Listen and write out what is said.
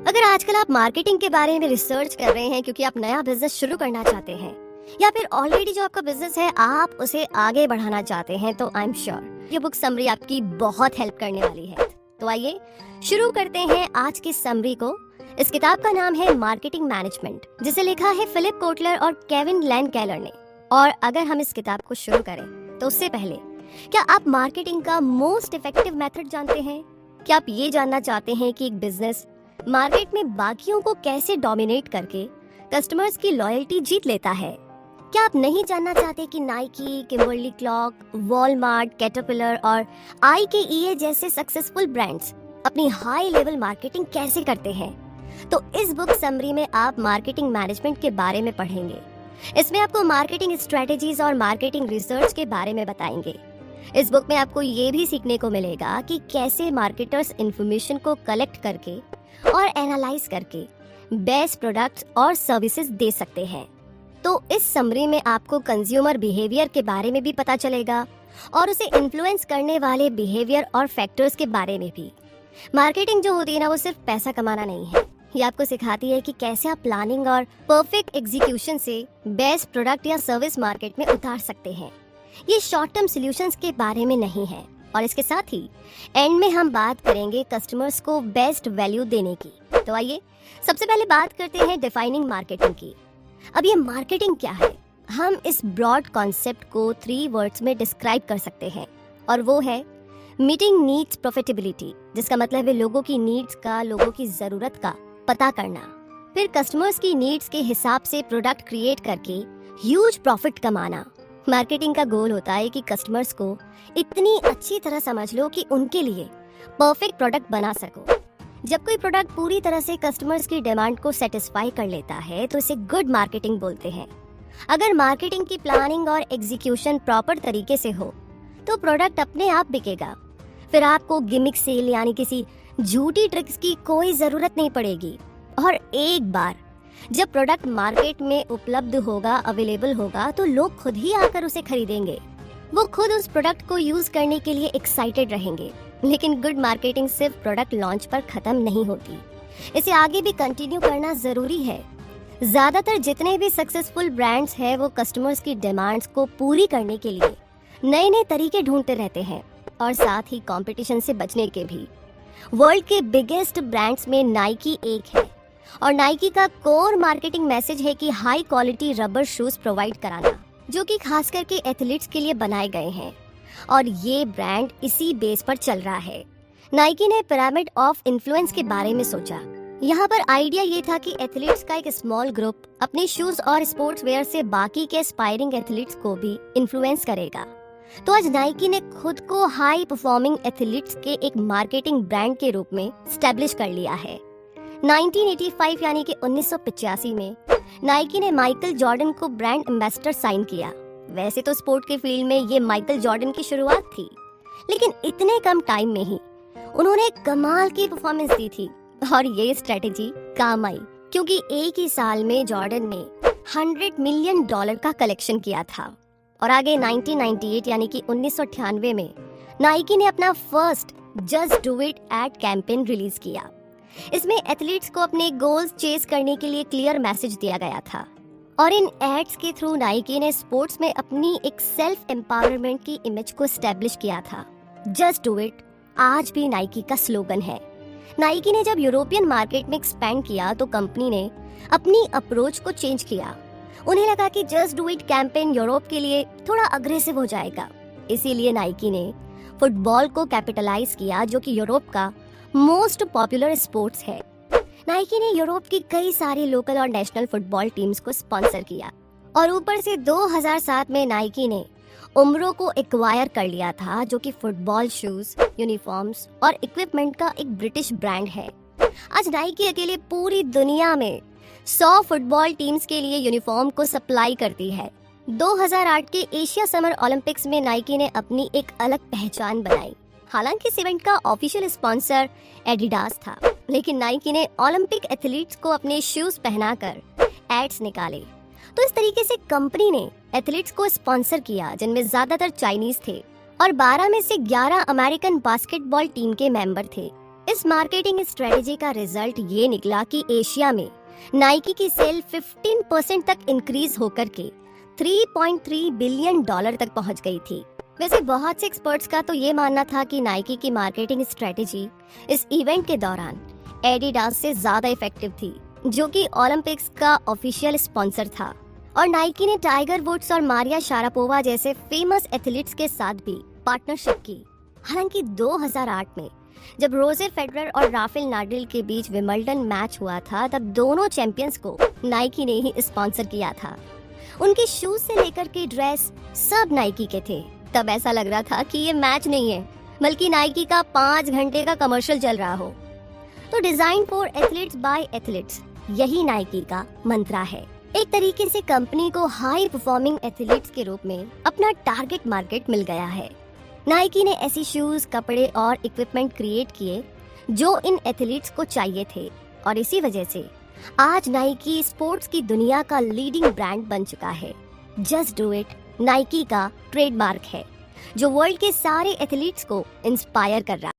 अगर आजकल आप मार्केटिंग के बारे में रिसर्च कर रहे हैं क्योंकि आप नया बिजनेस शुरू करना चाहते हैं या फिर ऑलरेडी जो आपका बिजनेस है आप उसे आगे बढ़ाना चाहते हैं, तो आई एम श्योर ये बुक समरी आपकी बहुत हेल्प करने वाली है। तो आइए शुरू करते हैं आज की समरी को। इस किताब का नाम है मार्केटिंग मैनेजमेंट, जिसे लिखा है फिलिप कोटलर और केविन लैन केलर ने। और अगर हम इस किताब को शुरू करें तो उससे पहले क्या आप मार्केटिंग का मोस्ट इफेक्टिव मेथड जानते हैं? क्या आप ये जानना चाहते हैं कि एक बिजनेस मार्केट में बाकियों को कैसे डोमिनेट करके कस्टमर्स की लॉयल्टी जीत लेता है? क्या आप नहीं जानना चाहते कि Nike, Kimberly Clark, Walmart, Caterpillar और IKEA जैसे सक्सेसफुल ब्रांड्स अपनी हाई लेवल मार्केटिंग कैसे करते हैं? तो इस बुक समरी में आप मार्केटिंग मैनेजमेंट के बारे में पढ़ेंगे। इसमें आपको मार्केटिंग स्ट्रेटेजीज और मार्केटिंग रिसर्च के बारे में बताएंगे। इस बुक में आपको ये भी सीखने को मिलेगा कि कैसे मार्केटर्स इंफॉर्मेशन को कलेक्ट करके और एनालाइज करके बेस्ट प्रोडक्ट्स और सर्विसेज दे सकते हैं। तो इस समरी में आपको कंज्यूमर बिहेवियर के बारे में भी पता चलेगा और उसे इन्फ्लुएंस करने वाले बिहेवियर और फैक्टर्स के बारे में भी। मार्केटिंग जो होती है ना, वो सिर्फ पैसा कमाना नहीं है। ये आपको सिखाती है कि कैसे आप प्लानिंग और परफेक्ट एग्जीक्यूशन से बेस्ट प्रोडक्ट या सर्विस मार्केट में उतार सकते हैं। ये शॉर्ट टर्म सॉल्यूशंस के बारे में नहीं है। और इसके साथ ही एंड में हम बात करेंगे कस्टमर्स को बेस्ट वैल्यू देने की। तो आइए सबसे पहले बात करते हैं डिफाइनिंग मार्केटिंग की। अब ये मार्केटिंग क्या है? हम इस ब्रॉड कॉन्सेप्ट को 3 वर्ड्स में डिस्क्राइब कर सकते हैं, और वो है मीटिंग नीड्स प्रॉफिटेबिलिटी, जिसका मतलब है लोगों की नीड्स का, लोगों की जरूरत का पता करना, फिर कस्टमर्स की नीड्स के हिसाब से प्रोडक्ट क्रिएट करके ह्यूज प्रॉफिट कमाना। मार्केटिंग का गोल होता है कि कस्टमर्स को इतनी अच्छी तरह समझ लो कि उनके लिए परफेक्ट प्रोडक्ट बना सको। जब कोई प्रोडक्ट पूरी तरह से कस्टमर्स की डिमांड को सेटिस्फाई कर लेता है तो इसे गुड मार्केटिंग बोलते हैं। अगर मार्केटिंग की प्लानिंग और एग्जीक्यूशन प्रॉपर तरीके से हो तो प्रोडक्ट अपने आप बिकेगा। फिर आपको गिमिक सेल यानी किसी झूठी ट्रिक्स की कोई जरूरत नहीं पड़ेगी। और एक बार जब प्रोडक्ट मार्केट में उपलब्ध होगा, अवेलेबल होगा, तो लोग खुद ही आकर उसे खरीदेंगे। वो खुद उस प्रोडक्ट को यूज करने के लिए एक्साइटेड रहेंगे। लेकिन गुड मार्केटिंग सिर्फ प्रोडक्ट लॉन्च पर खत्म नहीं होती, इसे आगे भी कंटिन्यू करना जरूरी है। ज्यादातर जितने भी सक्सेसफुल ब्रांड्स हैं वो कस्टमर्स की डिमांड्स को पूरी करने के लिए नए नए तरीके ढूंढते रहते हैं, और साथ ही कंपटीशन से बचने के भी। वर्ल्ड के बिगेस्ट ब्रांड्स में नाइकी एक है, और नाइकी का कोर मार्केटिंग मैसेज है कि high quality rubber shoes provide कराना, जो कि खास करके एथलीट्स के लिए बनाए गए हैं, और ये ब्रांड इसी बेस पर चल रहा है। नाइकी ने पिरामिड ऑफ इन्फ्लुएंस के बारे में सोचा। यहाँ पर आइडिया ये था कि एथलीट्स का एक स्मॉल ग्रुप अपने शूज और स्पोर्ट्स वेयर से बाकी के एस्पायरिंग एथलीट्स को भी इन्फ्लुएंस करेगा। तो आज नाइकी ने खुद को हाई परफॉर्मिंग एथलीट्स के एक मार्केटिंग ब्रांड के रूप में स्टैब्लिश कर लिया है। 1985 यानी कि 1985 में नाइकी ने माइकल जॉर्डन को ब्रांड एम्बेसडर साइन किया। वैसे तो स्पोर्ट के फील्ड में ये माइकल जॉर्डन की शुरुआत थी, लेकिन इतने कम टाइम में ही उन्होंने कमाल की परफॉर्मेंस दी थी। और ये स्ट्रेटेजी काम आई, क्योंकि एक ही साल में जॉर्डन ने $100 मिलियन का कलेक्शन किया था। और आगे 1998 यानी कि 1998 में नाइकी ने अपना first just do it ad campaign release किया। इसमें एथलीट्स को अपने गोल्स चेस करने के लिए क्लियर मैसेज दिया गया था, और इन एड्स के थ्रू नाइकी ने स्पोर्ट्स में अपनी एक सेल्फ एम्पावरमेंट की इमेज को एस्टेब्लिश किया था। जस्ट डू इट आज भी नाइकी का स्लोगन है। नाइकी ने जब यूरोपियन मार्केट में एक्सपैंड किया तो कंपनी ने अपनी अप्रोच को चेंज किया। उन्हें लगा कि just do it campaign Europe के लिए थोड़ा अग्रेसिव हो जाएगा, इसीलिए नाइकी ने फुटबॉल को कैपिटलाइज किया, जो कि यूरोप का मोस्ट पॉपुलर स्पोर्ट्स है। नाइकी ने यूरोप की कई सारी लोकल और नेशनल फुटबॉल टीम्स को स्पॉन्सर किया, और ऊपर से 2007 में नाइकी ने उम्रो को एक्वायर कर लिया था, जो कि फुटबॉल शूज, यूनिफॉर्म्स और इक्विपमेंट का एक ब्रिटिश ब्रांड है। आज नाइकी अकेले पूरी दुनिया में 100 फुटबॉल टीम्स के लिए यूनिफॉर्म को सप्लाई करती है। 2008 के एशिया समर ओलंपिक्स में नाइकी ने अपनी एक अलग पहचान बनाई। हालांकि इस इवेंट का ऑफिशियल स्पॉन्सर एडिडास था, लेकिन नाइकी ने ओलंपिक एथलीट्स को अपने शूज पहनाकर एड्स निकाले। तो इस तरीके से कंपनी ने एथलीट्स को स्पॉन्सर किया, जिनमें ज्यादातर चाइनीज थे, और 12 में से 11 अमेरिकन बास्केटबॉल टीम के मेंबर थे। इस मार्केटिंग स्ट्रेटेजी का रिजल्ट ये निकला कि एशिया में नाइकी की सेल 15% तक इंक्रीज होकर के 3.3 बिलियन डॉलर तक पहुंच गई थी। वैसे बहुत से एक्सपर्ट्स का तो ये मानना था कि नाइकी की मार्केटिंग स्ट्रेटेजी इस इवेंट के दौरान एडिडास से ज्यादा इफेक्टिव थी, जो कि ओलंपिक्स का ऑफिशियल स्पॉन्सर था। और नाइकी ने टाइगर वुड्स और मारिया शारापोवा जैसे फेमस एथलीट्स के साथ भी पार्टनरशिप की। हालांकि 2008 में जब रोजर फेडरर और राफेल नाडाल के बीच विंबलडन मैच हुआ था, तब दोनों चैंपियंस को नाइकी ने ही स्पॉन्सर किया था। उनके शूज से लेकर के ड्रेस सब नाइकी के थे। तब ऐसा लग रहा था कि ये मैच नहीं है, बल्कि नाइकी का 5 घंटे का कमर्शियल चल रहा हो। तो design for athletes by athletes, यही नाइकी का मंत्रा है। एक तरीके से कंपनी को हाई परफॉर्मिंग एथलीट्स के रूप में अपना टारगेट मार्केट मिल गया है। नाइकी ने ऐसी शूज, कपड़े और इक्विपमेंट क्रिएट किए जो इन एथलीट्स को चाहिए थे, और इसी वजह से आज नाइकी स्पोर्ट्स की दुनिया का लीडिंग ब्रांड बन चुका है। जस्ट डू इट नाइकी का ट्रेडमार्क है, जो वर्ल्ड के सारे एथलीट्स को इंस्पायर कर रहा है।